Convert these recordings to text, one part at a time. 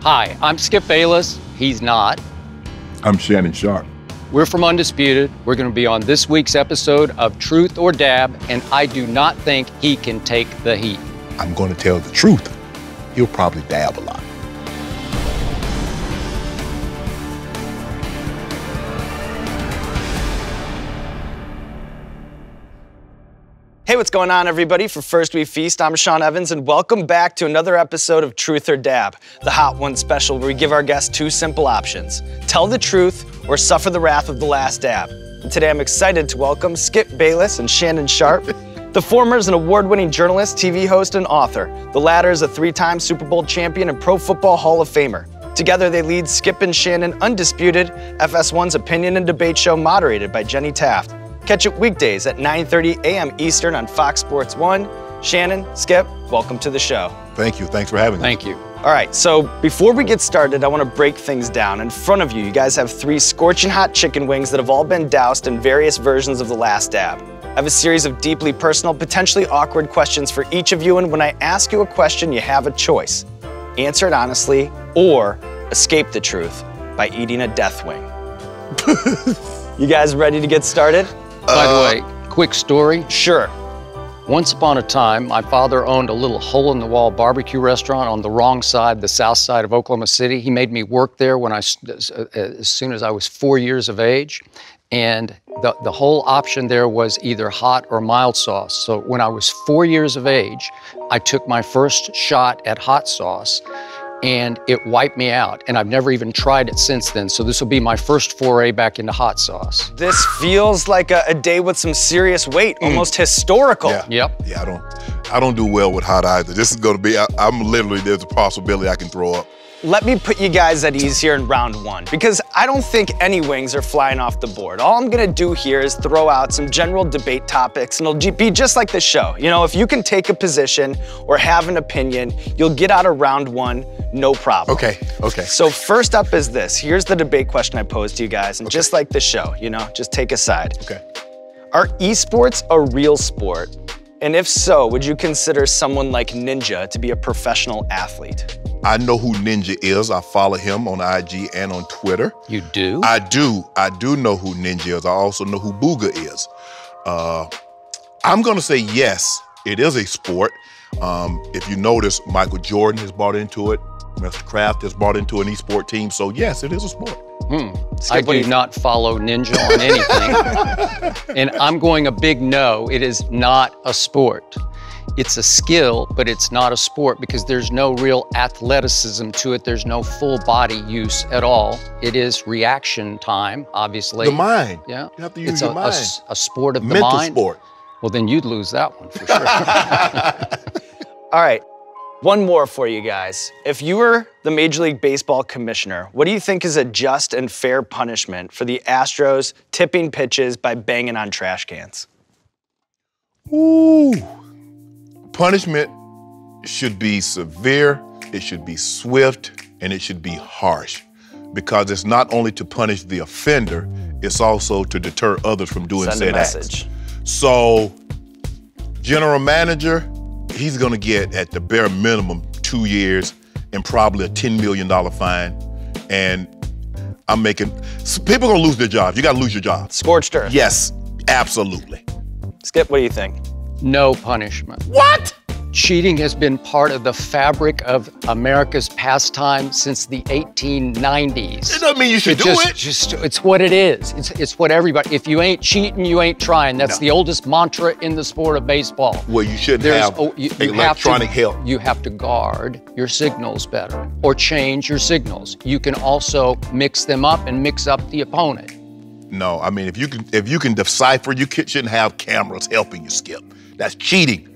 Hi, I'm Skip Bayless. He's not. I'm Shannon Sharpe. We're from Undisputed. We're going to be on this week's episode of Truth or Dab, and I do not think he can take the heat. I'm going to tell the truth. He'll probably dab a lot. Hey, what's going on, everybody? For First We Feast, I'm Sean Evans, and welcome back to another episode of Truth or Dab, the Hot One special where we give our guests two simple options: tell the truth or suffer the wrath of the last dab. And today I'm excited to welcome Skip Bayless and Shannon Sharpe. The former is an award-winning journalist, TV host, and author. The latter is a three-time Super Bowl champion and Pro Football Hall of Famer. Together they lead Skip and Shannon Undisputed, FS1's opinion and debate show moderated by Jenny Taft. Catch it weekdays at 9:30 a.m. Eastern on Fox Sports 1. Shannon, Skip, welcome to the show. Thank you. Thanks for having me. Thank you. All right, so before we get started, I want to break things down. In front of you, you guys have three scorching hot chicken wings that have all been doused in various versions of the last dab. I have a series of deeply personal, potentially awkward questions for each of you, and when I ask you a question, you have a choice. Answer it honestly or escape the truth by eating a death wing. You guys ready to get started? By the way, quick story. Sure. Once upon a time, my father owned a little hole-in-the-wall barbecue restaurant on the wrong side, the south side of Oklahoma City. He made me work there as soon as I was 4 years of age. And the whole option there was either hot or mild sauce. So when I was 4 years of age, I took my first shot at hot sauce, and it wiped me out. And I've never even tried it since then. So this will be my first foray back into hot sauce. This feels like a day with some serious weight, almost historical. Yeah. Yep. Yeah, I don't do well with hot either. This is going to be, I'm literally, there's a possibility I can throw up. Let me put you guys at ease here in round one, because I don't think any wings are flying off the board. All I'm gonna do here is throw out some general debate topics, and it'll be just like the show. You know, if you can take a position or have an opinion, you'll get out of round one, no problem. Okay. So first up is this. Here's the debate question I posed to you guys, and just like the show, you know, just take a side. Okay. Are esports a real sport? And if so, would you consider someone like Ninja to be a professional athlete? I know who Ninja is. I follow him on IG and on Twitter. You do? I do know who Ninja is. I also know who Booga is. I'm gonna say yes, it is a sport. If you notice, Michael Jordan has bought into it. Mr. Kraft has bought into an esport team. So yes, it is a sport. I do not follow Ninja on anything. And I'm going a big no. It is not a sport. It's a skill, but it's not a sport because there's no real athleticism to it. There's no full body use at all. It is reaction time, obviously. The mind. Yeah. You have to use your mind. A sport of the Mental mind. sport. Well, then you'd lose that one for sure. All right, one more for you guys. If you were the Major League Baseball commissioner, what do you think is a just and fair punishment for the Astros tipping pitches by banging on trash cans? Ooh. Punishment should be severe, it should be swift, and it should be harsh. Because it's not only to punish the offender, it's also to deter others from doing said acts. So, general manager, he's gonna get at the bare minimum 2 years and probably a $10 million fine. And people are gonna lose their jobs. You gotta lose your job. Scorched earth. Yes, absolutely. Skip, what do you think? No punishment. What? Cheating has been part of the fabric of America's pastime since the 1890s. It doesn't mean you should do it. It's what it is. It's what everybody, if you ain't cheating, you ain't trying. That's the oldest mantra in the sport of baseball. Well, you shouldn't have electronic help. You have to guard your signals better or change your signals. You can also mix them up and mix up the opponent. No, I mean, if you can decipher, you shouldn't have cameras helping you, Skip. That's cheating.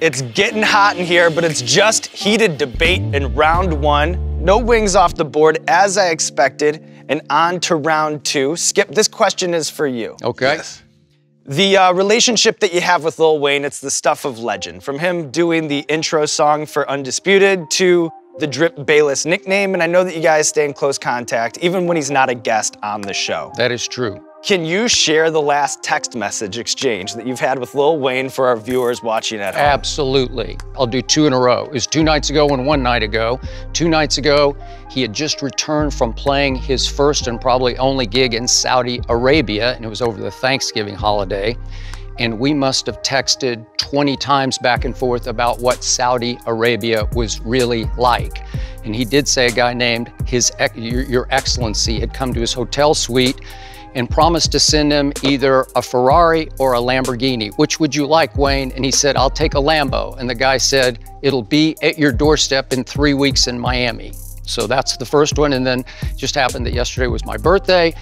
It's getting hot in here, but it's just heated debate in round one. No wings off the board, as I expected, and on to round two. Skip, this question is for you. Okay. Yes. The relationship that you have with Lil Wayne, it's the stuff of legend. From him doing the intro song for Undisputed to the Drip Bayless nickname, and I know that you guys stay in close contact, even when he's not a guest on the show. That is true. Can you share the last text message exchange that you've had with Lil Wayne for our viewers watching at home? Absolutely. I'll do 2 in a row. It was 2 nights ago and 1 night ago. 2 nights ago, he had just returned from playing his first and probably only gig in Saudi Arabia, and it was over the Thanksgiving holiday. And we must have texted 20 times back and forth about what Saudi Arabia was really like. And he did say a guy named Your Excellency had come to his hotel suite and promised to send him either a Ferrari or a Lamborghini. Which would you like, Wayne? And he said, I'll take a Lambo. And the guy said, it'll be at your doorstep in 3 weeks in Miami. So that's the first one. And then it just happened that yesterday was my birthday,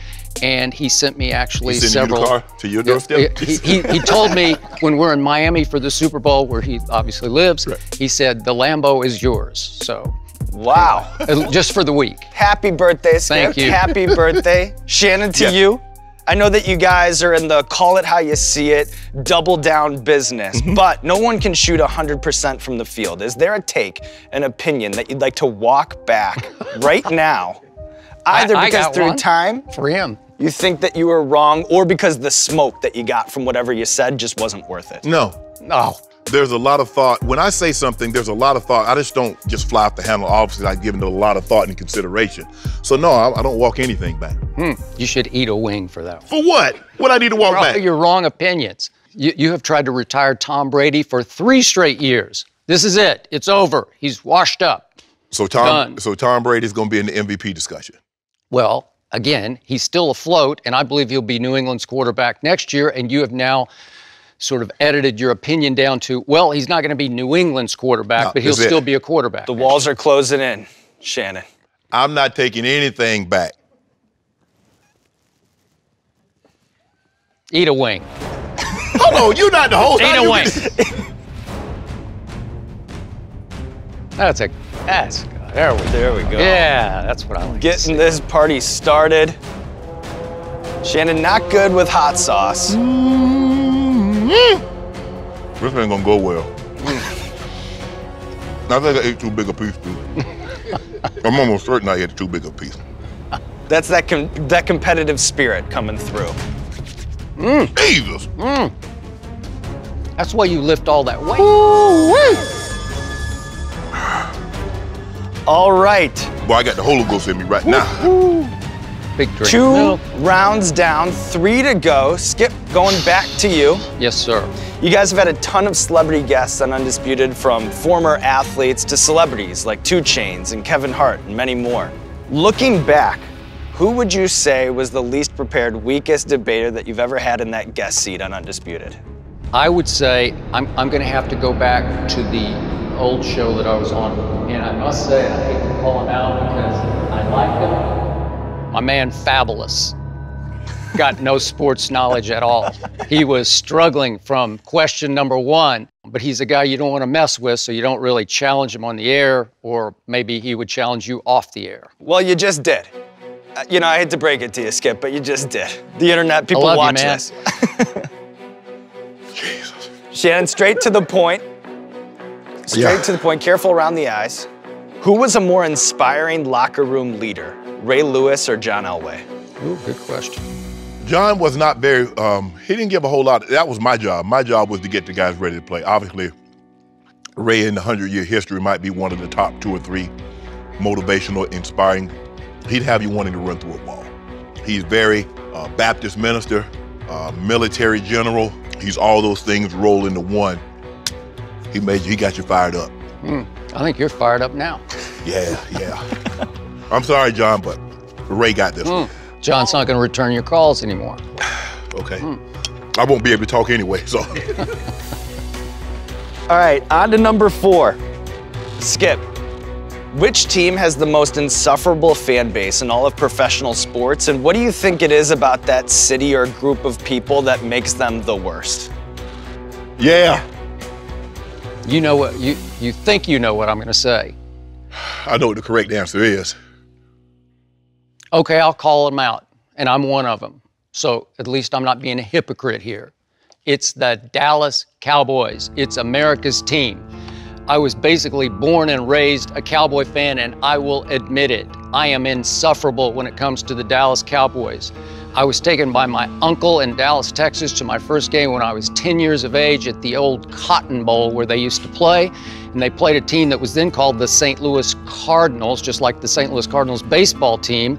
and he sent me actually several. You the car to your doorstep? He told me when we're in Miami for the Super Bowl, where he obviously lives, he said, the Lambo is yours. So. Wow. Just for the week. Happy birthday, Skip. Thank you. Happy birthday. Shannon, to you. I know that you guys are in the call it how you see it, double down business, but no one can shoot 100% from the field. Is there a take, an opinion that you'd like to walk back right now? Either because through time, for him, you think that you were wrong, or because the smoke that you got from whatever you said just wasn't worth it? No. There's a lot of thought. When I say something, there's a lot of thought. I just don't just fly off the handle. Obviously, I've given it a lot of thought and consideration. So no, I don't walk anything back. You should eat a wing for that one. For what? What I need to walk back? Your wrong opinions. You have tried to retire Tom Brady for 3 straight years. This is it. It's over. He's washed up. So Tom Brady's going to be in the MVP discussion. Well, again, he's still afloat, and I believe he'll be New England's quarterback next year, and you have now sort of edited your opinion down to, well, he's not going to be New England's quarterback, but he'll still be a quarterback. The walls are closing in, Shannon. I'm not taking anything back. Eat a wing. Hold on, you're not the host. Eat a wing. There we go. Yeah, that's what I like. Getting this party started. Shannon, not good with hot sauce. This ain't gonna go well. I think I ate too big a piece, too. I'm almost certain I ate too big a piece. That's that competitive spirit coming through. Jesus! That's why you lift all that weight. All right. Boy, I got the Holy Ghost in me right now. Big drink. 2 rounds down, 3 to go. Skip, going back to you. Yes, sir. You guys have had a ton of celebrity guests on Undisputed, from former athletes to celebrities like 2 Chainz and Kevin Hart and many more. Looking back, who would you say was the least prepared, weakest debater that you've ever had in that guest seat on Undisputed? I would say I'm going to have to go back to the old show that I was on. And I must say, I hate to call him out because I like him. My man Fabulous got no sports knowledge at all. He was struggling from question number 1, but he's a guy you don't want to mess with, so you don't really challenge him on the air, or maybe he would challenge you off the air. Well, you just did. You know, I hate to break it to you, Skip, but you just did. The internet, people watch this. Jesus. Shannon, straight to the point. Straight to the point, careful around the eyes. Who was a more inspiring locker room leader, Ray Lewis or John Elway? Ooh, good question. John was not very, he didn't give a whole lot. That was my job. My job was to get the guys ready to play. Obviously, Ray in the 100-year history might be one of the top 2 or 3 motivational, inspiring. He'd have you wanting to run through a wall. He's very Baptist minister, military general. He's all those things rolled into one. He got you fired up. I think you're fired up now. Yeah. I'm sorry, John, but Ray got this one. John's not going to return your calls anymore. Okay. I won't be able to talk anyway, so. All right, on to number 4. Skip, which team has the most insufferable fan base in all of professional sports, and what do you think it is about that city or group of people that makes them the worst? Yeah. You know what, you think you know what I'm going to say. I know what the correct answer is. Okay, I'll call them out, and I'm one of them. So at least I'm not being a hypocrite here. It's the Dallas Cowboys. It's America's team. I was basically born and raised a Cowboy fan, and I will admit it. I am insufferable when it comes to the Dallas Cowboys. I was taken by my uncle in Dallas, Texas to my first game when I was 10 years of age at the old Cotton Bowl where they used to play. And they played a team that was then called the St. Louis Cardinals, just like the St. Louis Cardinals baseball team.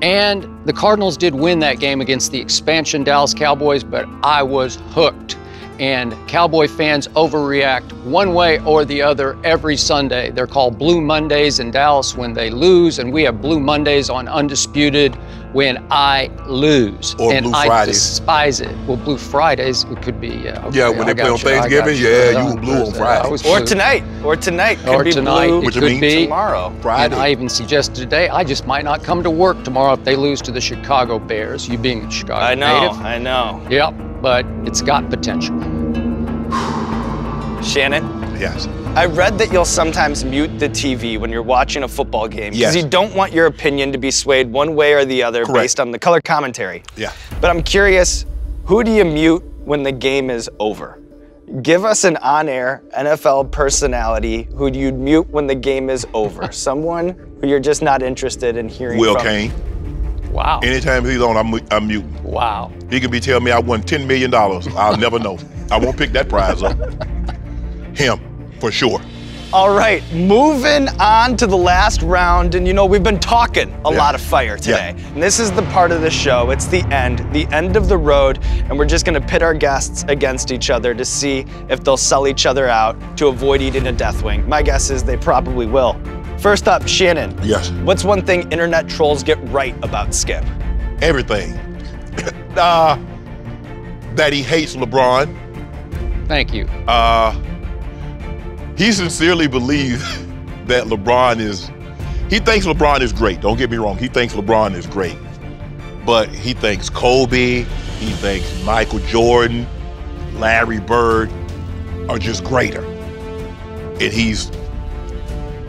And the Cardinals did win that game against the expansion Dallas Cowboys, but I was hooked. And Cowboy fans overreact one way or the other every Sunday. They're called Blue Mondays in Dallas when they lose, and we have Blue Mondays on Undisputed when I lose. Or and Blue I Fridays. Despise it. Well, Blue Fridays, it could be, okay, Yeah, when they play on Thanksgiving, yeah, you were blue on Friday. Or tonight. Or tonight. Could Or be tonight, blue. it Which could means be tomorrow. Friday. And I even suggested today, I just might not come to work tomorrow if they lose to the Chicago Bears, you being a Chicago I know, native. I know. Yep, but it's got potential. Shannon, Yes. I read that you'll sometimes mute the TV when you're watching a football game because Yes. you don't want your opinion to be swayed one way or the other Correct. based on the color commentary. Yeah. But I'm curious, who do you mute when the game is over? Give us an on-air NFL personality who you'd mute when the game is over. Someone who you're just not interested in hearing Will from. Kane. Wow. Anytime he's on, I'm muting. Wow. He could be telling me I won $10 million. I'll never know. I won't pick that prize up. Him, for sure. All right, moving on to the last round, and you know, we've been talking a lot of fire today. And this is the part of the show, it's the end of the road, and we're just gonna pit our guests against each other to see if they'll sell each other out to avoid eating a death wing. My guess is they probably will. First up, Shannon. Yes. What's one thing internet trolls get right about Skip? Everything. That he hates LeBron. Thank you. He sincerely believes that he thinks LeBron is great. Don't get me wrong, he thinks LeBron is great. But he thinks Kobe, he thinks Michael Jordan, Larry Bird are just greater. And he's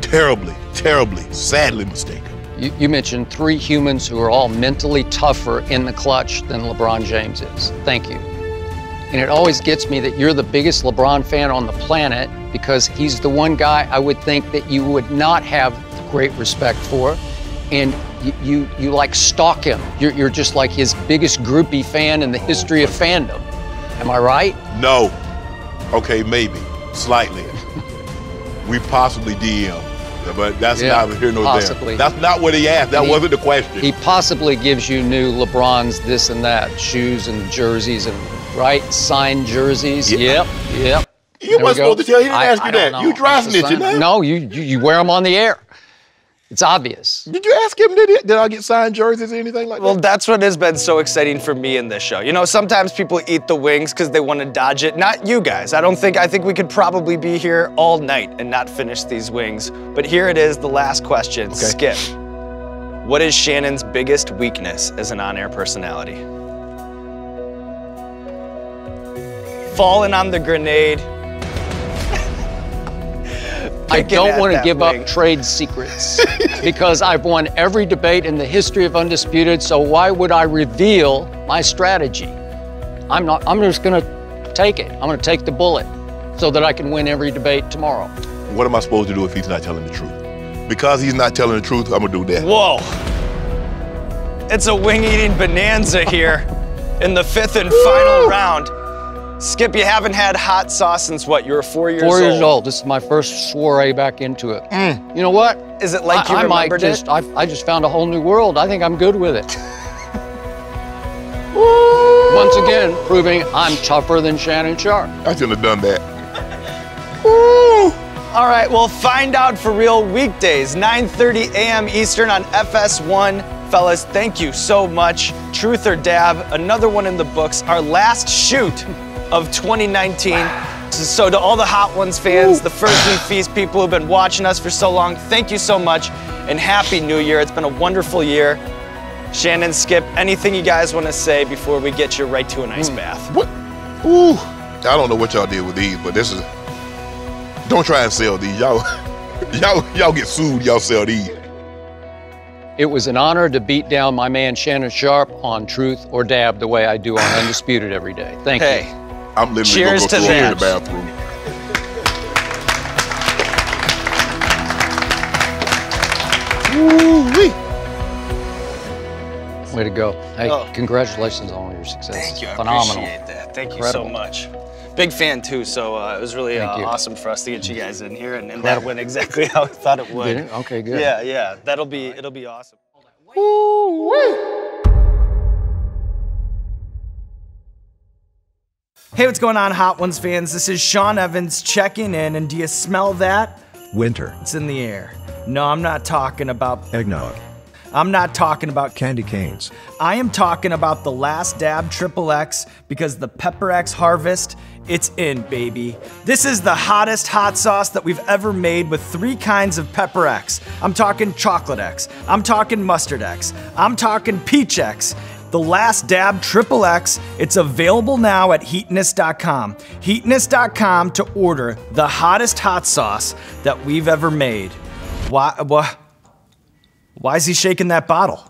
terribly, sadly mistaken. You mentioned three humans who are all mentally tougher in the clutch than LeBron James is. Thank you. And it always gets me that you're the biggest LeBron fan on the planet because he's the one guy I would think that you would not have great respect for. And you like stalk him. You're just like his biggest groupie fan in the history of fandom. Am I right? No. Okay, maybe. Slightly. We possibly DM. But that's not here nor possibly. there. That's not what he asked. That wasn't the question. He possibly gives you new LeBrons, this and that, shoes and jerseys and, right? Signed jerseys. Yeah. Yep. You weren't supposed to tell. He didn't ask you that. know. You dry I'm just snitching saying. now. No, you wear them on the air. It's obvious. Did you ask him, did I get signed jerseys or anything like Well, that? that's what has been so exciting for me in this show. You know, sometimes people eat the wings because they want to dodge it. Not you guys. I think we could probably be here all night and not finish these wings. But here it is, the last question. Okay. Skip. What is Shannon's biggest weakness as an on-air personality? Falling on the grenade. I don't want to give wing. up trade secrets because I've won every debate in the history of Undisputed, so why would I reveal my strategy? I'm just going to take it. I'm going to take the bullet so that I can win every debate tomorrow. What am I supposed to do if he's not telling the truth? Because he's not telling the truth, I'm going to do that. Whoa. It's a wing-eating bonanza here in the fifth and final round. Skip, you haven't had hot sauce since what? You were 4 years old. 4 years old. This is my first soiree back into it. You know what? Is it like you remembered it? I just found a whole new world. I think I'm good with it. Once again, proving I'm tougher than Shannon Sharpe. I shouldn't have done that. All right, well, find out for real weekdays, 9:30 a.m. Eastern on FS1. Fellas, thank you so much. Truth or Dab, another one in the books, our last shoot of 2019. So to all the Hot Ones fans, the First Week Feast people who've been watching us for so long, thank you so much and Happy New Year. It's been a wonderful year. Shannon, Skip, anything you guys want to say before we get you right to an ice bath? What? Ooh. I don't know what y'all did with these, but this is, don't try and sell these. Y'all get sued, y'all sell these. It was an honor to beat down my man Shannon Sharpe on Truth or Dab the way I do on Undisputed every day. Thank you. I'm literally Cheers gonna to go throw up in that. the bathroom. Ooh-wee. Way to go. Hey, Oh. congratulations on all your success. Thank you. I Phenomenal. appreciate that. Thank you Incredible. so much. Big fan too, so it was really Thank you. awesome for us to get you guys in here, and that Incredible. went exactly how I thought it would. Did it? Okay, good. Yeah, yeah. It'll be awesome. Hey, what's going on, Hot Ones fans? This is Sean Evans checking in, and do you smell that? Winter. It's in the air. No, I'm not talking about Eggnog. I'm not talking about Candy canes. I am talking about the Last Dab XXX, because the Pepper X harvest, it's in, baby. This is the hottest hot sauce that we've ever made with 3 kinds of Pepper X. I'm talking Chocolate X. I'm talking Mustard X. I'm talking Peach X. The Last Dab XXX, it's available now at heatness.com. Heatness.com to order the hottest hot sauce that we've ever made. Why is he shaking that bottle?